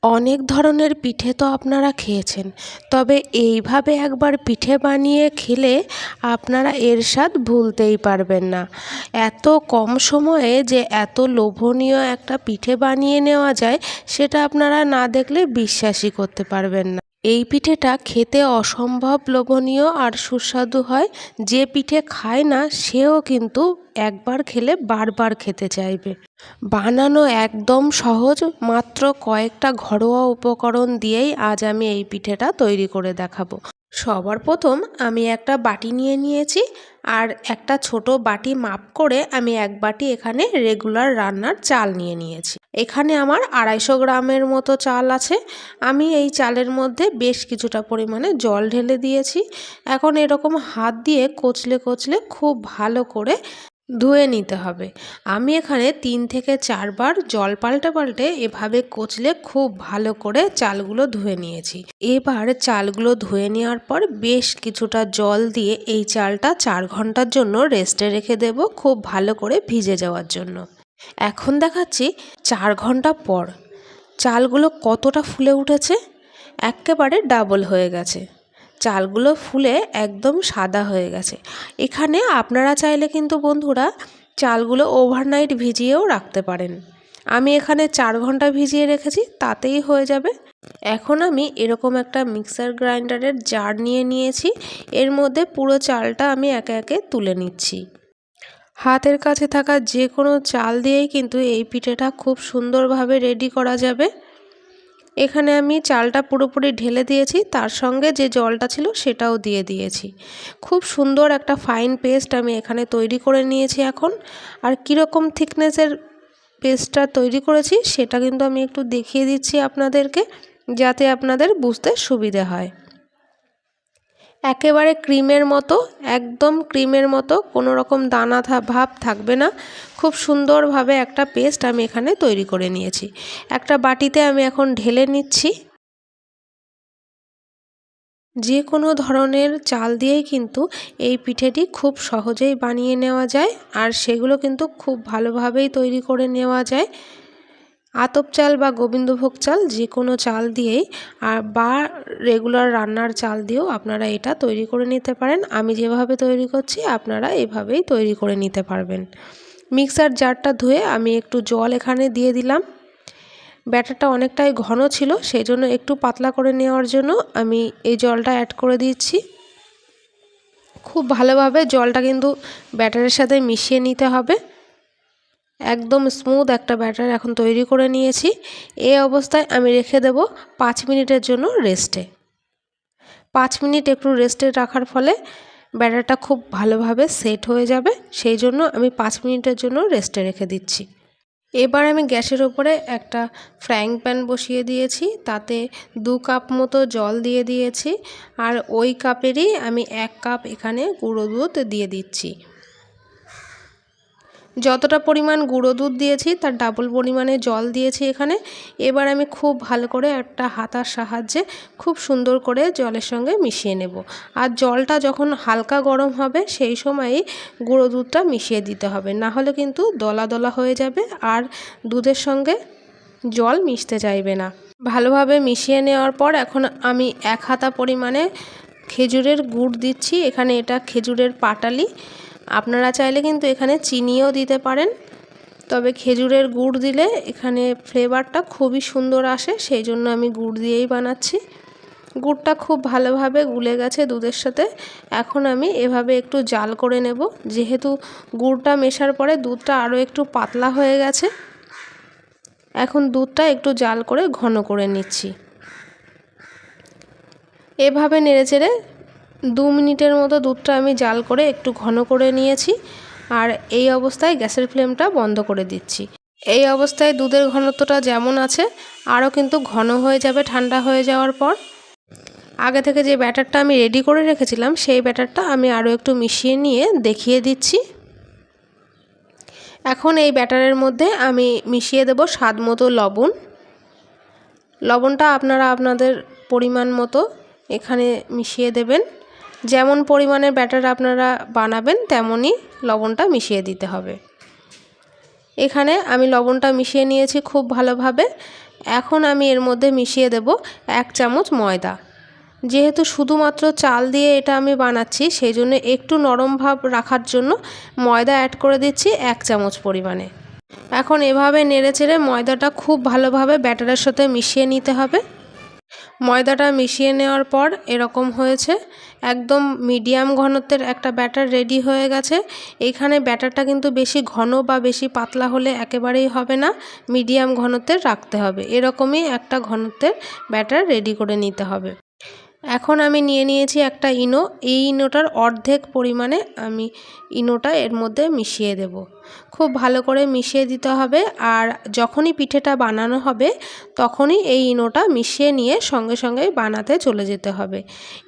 অনেক ধরনের পিঠে তো আপনারা খেয়েছেন, তবে এইভাবে একবার পিঠে বানিয়ে খেলে আপনারা এর স্বাদ ভুলতেই পারবেন না। এত কম সময়ে যে এত লোভনীয় একটা পিঠে বানিয়ে নেওয়া যায়, সেটা আপনারা না দেখলে বিশ্বাসই করতে পারবেন না। এই পিঠেটা খেতে অসম্ভব লোভনীয় আর সুস্বাদু হয়। যে পিঠে খায় না সেও কিন্তু একবার খেলে বারবার খেতে চাইবে। বানানো একদম সহজ, মাত্র কয়েকটা ঘরোয়া উপকরণ দিয়েই আজ আমি এই পিঠেটা তৈরি করে দেখাবো। সবার প্রথম আমি একটা বাটি নিয়ে নিয়েছি, আর একটা ছোট বাটি মাপ করে আমি এক বাটি এখানে রেগুলার রান্নার চাল নিয়ে নিয়েছি। এখানে আমার 250 গ্রামের মতো চাল আছে। আমি এই চালের মধ্যে বেশ কিছুটা পরিমাণে জল ঢেলে দিয়েছি। এখন এরকম হাত দিয়ে কচলে কচলে খুব ভালো করে ধুয়ে নিতে হবে। আমি এখানে 3 থেকে 4 বার জল পাল্টে পাল্টে এভাবে কচলে খুব ভালো করে চালগুলো ধুয়ে নিয়েছি। এবার চালগুলো ধুয়ে নেওয়ার পর বেশ কিছুটা জল দিয়ে এই চালটা 4 ঘন্টার জন্য রেস্টে রেখে দেব, খুব ভালো করে ভিজে যাওয়ার জন্য। এখন দেখাচ্ছি 4 ঘন্টা পর চালগুলো কতটা ফুলে উঠেছে। একেবারে ডাবল হয়ে গেছে, চালগুলো ফুলে একদম সাদা হয়ে গেছে। এখানে আপনারা চাইলে কিন্তু বন্ধুরা চালগুলো ওভারনাইট ভিজিয়েও রাখতে পারেন। আমি এখানে 4 ঘন্টা ভিজিয়ে রেখেছি, তাতেই হয়ে যাবে। এখন আমি এরকম একটা মিক্সার গ্রাইন্ডারের জার নিয়ে নিয়েছি। এর মধ্যে পুরো চালটা আমি একে একে তুলে নিচ্ছি। হাতের কাছে থাকা যে কোনো চাল দিয়েই কিন্তু এই পিঠেটা খুব সুন্দরভাবে রেডি করা যাবে। এখানে আমি চালটা পুরোপুরি ঢেলে দিয়েছি, তার সঙ্গে যে জলটা ছিল সেটাও দিয়ে দিয়েছি। খুব সুন্দর একটা ফাইন পেস্ট আমি এখানে তৈরি করে নিয়েছি এখন। আর কীরকম থিকনেসের পেস্টটা তৈরি করেছি সেটা কিন্তু আমি একটু দেখিয়ে দিচ্ছি আপনাদেরকে, যাতে আপনাদের বুঝতে সুবিধে হয়। একেবারে ক্রিমের মতো, একদম ক্রিমের মতো, কোনো রকম দানা ভাব থাকবে না। খুব সুন্দরভাবে একটা পেস্ট আমি এখানে তৈরি করে নিয়েছি। একটা বাটিতে আমি এখন ঢেলে নিচ্ছি। যে কোনো ধরনের চাল দিয়েই কিন্তু এই পিঠেটি খুব সহজেই বানিয়ে নেওয়া যায়, আর সেগুলো কিন্তু খুব ভালোভাবেই তৈরি করে নেওয়া যায়। আতপ চাল বা গোবিন্দভোগ চাল যে কোনো চাল দিয়েই বা রেগুলার রান্নার চাল দিয়েও আপনারা এটা তৈরি করে নিতে পারেন। আমি যেভাবে তৈরি করছি আপনারা এভাবেই তৈরি করে নিতে পারবেন। মিক্সার জারটা ধুয়ে আমি একটু জল এখানে দিয়ে দিলাম। ব্যাটারটা অনেকটাই ঘন ছিল, সেই জন্য একটু পাতলা করে নেওয়ার জন্য আমি এই জলটা অ্যাড করে দিচ্ছি। খুব ভালোভাবে জলটা কিন্তু ব্যাটারের সাথে মিশিয়ে নিতে হবে। একদম স্মুথ একটা ব্যাটার এখন তৈরি করে নিয়েছি। এই অবস্থায় আমি রেখে দেব 5 মিনিটের জন্য রেস্টে। 5 মিনিট একটু রেস্টে রাখার ফলে ব্যাটারটা খুব ভালোভাবে সেট হয়ে যাবে, সেই জন্য আমি 5 মিনিটের জন্য রেস্টে রেখে দিচ্ছি। এবার আমি গ্যাসের ওপরে একটা ফ্রাইং প্যান বসিয়ে দিয়েছি, তাতে 2 কাপ মতো জল দিয়ে দিয়েছি, আর ওই কাপেরই আমি 1 কাপ এখানে গুঁড়ো দুধ দিয়ে দিচ্ছি। যতটা পরিমাণ গুঁড়ো দুধ দিয়েছি তার ডাবল পরিমাণে জল দিয়েছি এখানে। এবার আমি খুব ভালো করে একটা হাতার সাহায্যে খুব সুন্দর করে জলের সঙ্গে মিশিয়ে নেব। আর জলটা যখন হালকা গরম হবে সেই সময়ই গুঁড়ো দুধটা মিশিয়ে দিতে হবে, না হলে কিন্তু দলা দলা হয়ে যাবে আর দুধের সঙ্গে জল মিশতে চাইবে না। ভালোভাবে মিশিয়ে নেওয়ার পর এখন আমি 1 হাতা পরিমাণে খেজুরের গুড় দিচ্ছি। এখানে এটা খেজুরের পাটালি, আপনারা চাইলে কিন্তু এখানে চিনিও দিতে পারেন, তবে খেজুরের গুড় দিলে এখানে ফ্লেভারটা খুবই সুন্দর আসে, সেই জন্য আমি গুড় দিয়েই বানাচ্ছি। গুড়টা খুব ভালোভাবে গুলে গেছে দুধের সাথে। এখন আমি এভাবে একটু জাল করে নেব, যেহেতু গুড়টা মেশার পরে দুধটা আরও একটু পাতলা হয়ে গেছে। এখন দুধটা একটু জাল করে ঘন করে নিচ্ছি। এভাবে নেড়েচেড়ে 2 মিনিটের মতো দুধটা আমি জাল করে একটু ঘন করে নিয়েছি, আর এই অবস্থায় গ্যাসের ফ্লেমটা বন্ধ করে দিচ্ছি। এই অবস্থায় দুধের ঘনত্বটা যেমন আছে আরও কিন্তু ঘন হয়ে যাবে ঠান্ডা হয়ে যাওয়ার পর। আগে থেকে যে ব্যাটারটা আমি রেডি করে রেখেছিলাম সেই ব্যাটারটা আমি আরও একটু মিশিয়ে নিয়ে দেখিয়ে দিচ্ছি। এখন এই ব্যাটারের মধ্যে আমি মিশিয়ে দেব স্বাদ মতো লবণ। লবণটা আপনারা আপনাদের পরিমাণ মতো এখানে মিশিয়ে দেবেন। যেমন পরিমাণের ব্যাটার আপনারা বানাবেন তেমনই লবণটা মিশিয়ে দিতে হবে। এখানে আমি লবণটা মিশিয়ে নিয়েছি খুব ভালোভাবে। এখন আমি এর মধ্যে মিশিয়ে দেব 1 চামচ ময়দা। যেহেতু শুধুমাত্র চাল দিয়ে এটা আমি বানাচ্ছি, সেই জন্য একটু নরম ভাব রাখার জন্য ময়দা অ্যাড করে দিচ্ছি 1 চামচ পরিমাণে। এখন এভাবে নেড়েচেড়ে ময়দাটা খুব ভালোভাবে ব্যাটারের সাথে মিশিয়ে নিতে হবে। ময়দাটা মিশিয়ে নেওয়ার পর এরকম হয়েছে, একদম মিডিয়াম ঘনত্বের একটা ব্যাটার রেডি হয়ে গেছে। এইখানে ব্যাটারটা কিন্তু বেশি ঘন বা বেশি পাতলা হলে একেবারেই হবে না, মিডিয়াম ঘনত্বের রাখতে হবে। এরকমই একটা ঘনত্বের ব্যাটার রেডি করে নিতে হবে। এখন আমি নিয়ে নিয়েছি একটা ইনো। এই ইনোটার অর্ধেক পরিমাণে আমি ইনোটা এর মধ্যে মিশিয়ে দেব। খুব ভালো করে মিশিয়ে দিতে হবে। আর যখনই পিঠেটা বানানো হবে তখনই এই ইনোটা মিশিয়ে নিয়ে সঙ্গে সঙ্গে বানাতে চলে যেতে হবে,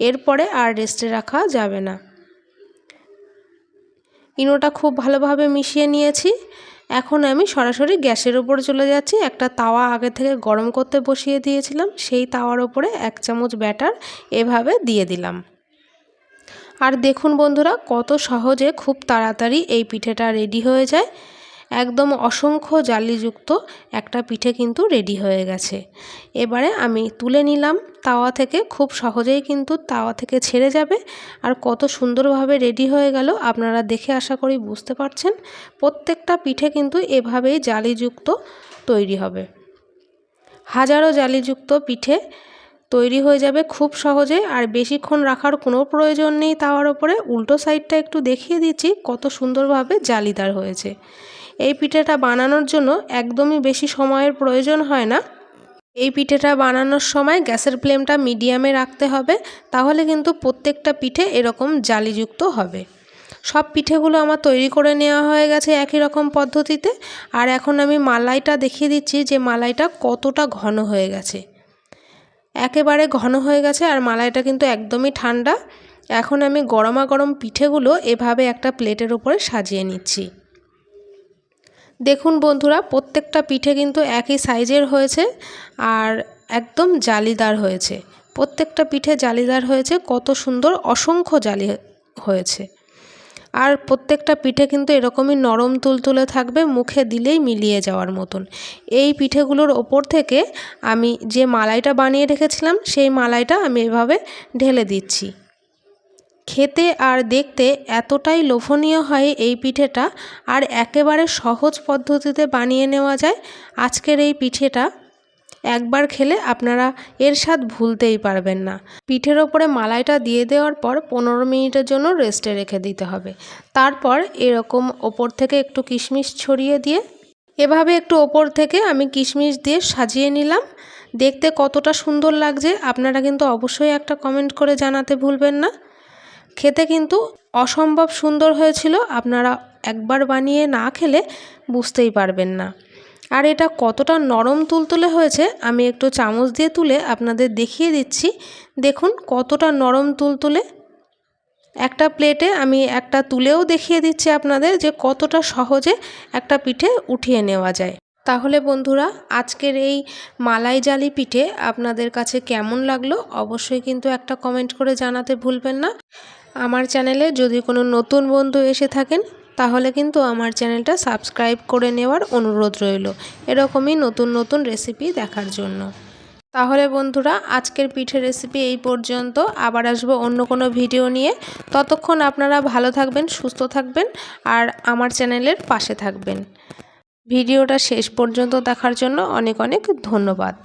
এরপরে আর রেস্টে রাখা যাবে না। ইনোটা খুব ভালোভাবে মিশিয়ে নিয়েছি। এখন আমি সরাসরি গ্যাসের উপরে চলে যাচ্ছি। একটা তাওয়া আগে থেকে গরম করতে বসিয়ে দিয়েছিলাম, সেই তাওয়ার উপরে 1 চামচ ব্যাটার এভাবে দিয়ে দিলাম। আর দেখুন বন্ধুরা, কত সহজে খুব তাড়াতাড়ি এই পিঠেটা রেডি হয়ে যায়। একদম অসংখ্য জালিযুক্ত একটা পিঠে কিন্তু রেডি হয়ে গেছে। এবারে আমি তুলে নিলাম তাওয়া থেকে। খুব সহজেই কিন্তু তাওয়া থেকে ছেড়ে যাবে। আর কত সুন্দরভাবে রেডি হয়ে গেল, আপনারা দেখে আশা করি বুঝতে পারছেন। প্রত্যেকটা পিঠে কিন্তু এভাবেই জালিযুক্ত তৈরি হবে। হাজারো জালিযুক্ত পিঠে তৈরি হয়ে যাবে খুব সহজে। আর বেশিক্ষণ রাখার কোনো প্রয়োজন নেই তাওয়ার ওপরে। উল্টো সাইডটা একটু দেখিয়ে দিচ্ছি কত সুন্দরভাবে জালিদার হয়েছে। এই পিঠেটা বানানোর জন্য একদমই বেশি সময়ের প্রয়োজন হয় না। এই পিঠেটা বানানোর সময় গ্যাসের ফ্লেমটা মিডিয়ামে রাখতে হবে, তাহলে কিন্তু প্রত্যেকটা পিঠে এরকম জালিযুক্ত হবে। সব পিঠেগুলো আমার তৈরি করে নেওয়া হয়ে গেছে একই রকম পদ্ধতিতে। আর এখন আমি মালাইটা দেখিয়ে দিচ্ছি যে মালাইটা কতটা ঘন হয়ে গেছে। একেবারে ঘন হয়ে গেছে আর মালাইটা কিন্তু একদমই ঠান্ডা। এখন আমি গরমা গরম পিঠেগুলো এভাবে একটা প্লেটের উপরে সাজিয়ে নিচ্ছি। দেখুন বন্ধুরা, প্রত্যেকটা পিঠে কিন্তু একই সাইজের হয়েছে আর একদম জালিদার হয়েছে। প্রত্যেকটা পিঠে জালিদার হয়েছে, কত সুন্দর অসংখ্য জালি হয়েছে। আর প্রত্যেকটা পিঠে কিন্তু এরকমই নরম তুলতুলে থাকবে, মুখে দিলেই মিলিয়ে যাওয়ার মতন। এই পিঠেগুলোর ওপর থেকে আমি যে মালাইটা বানিয়ে রেখেছিলাম সেই মালাইটা আমি এভাবে ঢেলে দিচ্ছি। খেতে আর দেখতে এতটাই লোভনীয় হয় এই পিঠেটা, আর একেবারে সহজ পদ্ধতিতে বানিয়ে নেওয়া যায়। আজকের এই পিঠেটা একবার খেলে আপনারা এর স্বাদ ভুলতেই পারবেন না। পিঠের ওপরে মালাইটা দিয়ে দেওয়ার পর 15 মিনিটের জন্য রেস্টে রেখে দিতে হবে। তারপর এরকম ওপর থেকে একটু কিশমিশ ছড়িয়ে দিয়ে এভাবে একটু ওপর থেকে আমি কিশমিশ দিয়ে সাজিয়ে নিলাম। দেখতে কতটা সুন্দর লাগছে আপনারা কিন্তু অবশ্যই একটা কমেন্ট করে জানাতে ভুলবেন না। খেতে কিন্তু অসম্ভব সুন্দর হয়েছিল, আপনারা একবার বানিয়ে না খেলে বুঝতেই পারবেন না। আর এটা কতটা নরম তুলতুলে হয়েছে আমি একটু চামচ দিয়ে তুলে আপনাদের দেখিয়ে দিচ্ছি। দেখুন কতটা নরম তুলতুলে। একটা প্লেটে আমি একটা তুলেও দেখিয়ে দিচ্ছি আপনাদের যে কতটা সহজে একটা পিঠে উঠিয়ে নেওয়া যায়। তাহলে বন্ধুরা, আজকের এই মালাই জালি পিঠে আপনাদের কাছে কেমন লাগলো অবশ্যই কিন্তু একটা কমেন্ট করে জানাতে ভুলবেন না। আমার চ্যানেলে যদি কোনো নতুন বন্ধু এসে থাকেন তাহলে কিন্তু আমার চ্যানেলটা সাবস্ক্রাইব করে নেওয়ার অনুরোধ রইল, এরকমই নতুন নতুন রেসিপি দেখার জন্য। তাহলে বন্ধুরা, আজকের পিঠে রেসিপি এই পর্যন্ত। আবার আসবো অন্য কোনো ভিডিও নিয়ে। ততক্ষণ আপনারা ভালো থাকবেন, সুস্থ থাকবেন আর আমার চ্যানেলের পাশে থাকবেন। ভিডিওটা শেষ পর্যন্ত দেখার জন্য অনেক অনেক ধন্যবাদ।